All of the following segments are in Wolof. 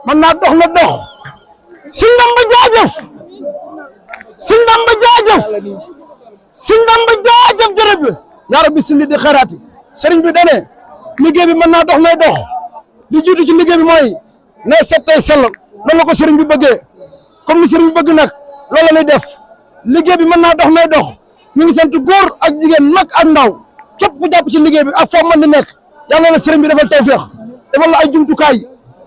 mën naa dox na dox Sëñ Bamba jaajëf Sëñ Bamba jaajëf Sëñ Bamba jaajëf jërëjëf yaa rabbi si li di xaraati sëriñ bi dane liggéey bi mën naa dox nay dox li jiitu ci liggéey bi mooy nay set tey sell loolu la ko sëriñ bi bëggee comme ni sëriñ bi bëgg nag loolu lay def liggéey bi mën naa dox nay dox ñu ngi sant góor ak jigéen mag ak ndaw képp ku jàpp ci liggéey bi ak foo mën di nekk yàlla na sëriñ bi defal tawfeex defal la ay jumtukaay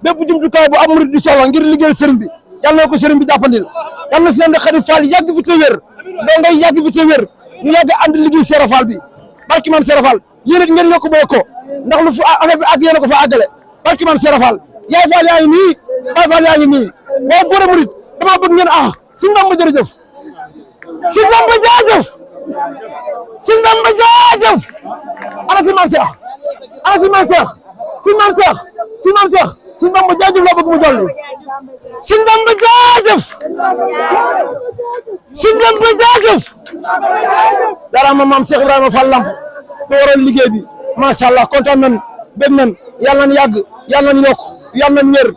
bépp jumtukaay bu am murid di soxla ngir liggéeyal sëriñ bi yàlla na ko sëriñ bi jàppandil yàlla na si leen di Xadi Fall yàgg fi te wér doo ngay yàgg fi te wér ñu yàgg ànd liggéey Seera Fall bi barki maam Seera Fall yéen it ngeen yokk boo ko ndax lu fu affaire bi ak yéen a ko fa àggale barki maam Seera Fall yaay Fall yaa ngi nii Baay Fall yaa ngi nii waaye boore murid damaa bëgg ngeen Sëñ Bamba jërëjëf Sëñ Bamba jaajëf Sëñ Bamba jaajëf ana si maam Cheikh ana si maam Cheikh si maam Cheikh si maam Cheikh Sëñ Bamba jaajëf laa bëgg mu dolli Sëñ Bamba jaajëf Sëñ Bamba jaajëf dara maam Cheikh Ibrahima Fall Lamp ko waroon liggéey bi macha allah kontaan nañ bég nañ yàlla nañ yàgg yàlla nañ yokk yàlla nañ wér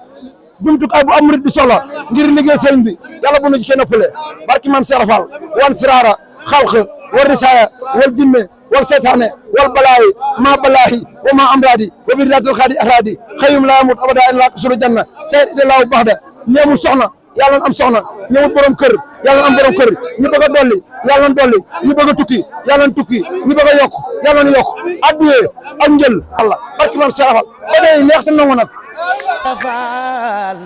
jumtukaay bu am murid di soxla ngir liggéey sëriñ bi yàlla bu nu ci kenn ëppale barki maam Cheikh Fall wan siraara xalq wal risaaya wal jinne wal seytaane wal balaayi ma balaahi wa ma amraadi wa birdaatil xaadi axraadi xëyum laa yamut abada illa sulu janna sayid ide laahu baxda ñeemul soxna yàlla na am soxna ñëwul borom kër yàlla na am borom kër ñu bëgg a dolli yàlla na dolli ñu bëgg a tukki yàlla na tukki ñu bëgg a yokk yàlla na yokk adduyee ak njël Allah barki maam Cheikh Fall ba day neex te nangu nag Fall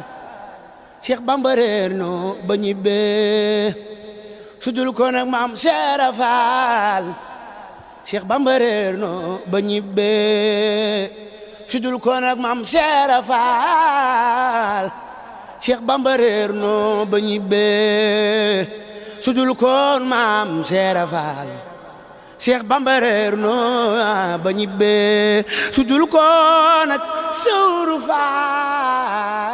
Cheikh Bamba réer no ba ñibbee sudul ko nag maam Cheikh Fall Cheikh Bamba réer no ba ñibbee sudul ko nag maam Cheikh Fall Cheikh Bamba réer no ba ñibbee sudul ko maam Cheikh Fall Cheikh Bamba réer no ba ñibbee sudul ko nag Sëwru Faal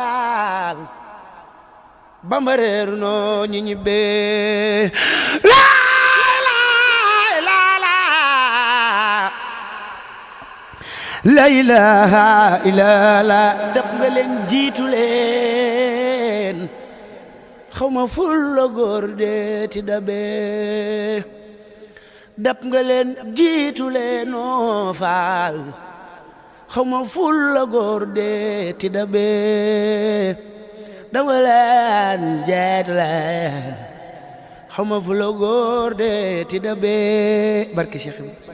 Bamba réer no ñi ñibbee la ilaha illallah dab nga leen jiitu leen xaw ma ful la góor de ti dabe dab nga leen jiitu leen oo faal xaw ma ful la góor de ti dabe dama leen jiitu leen xaw ma ful la góor de ti dabe barki Cheikh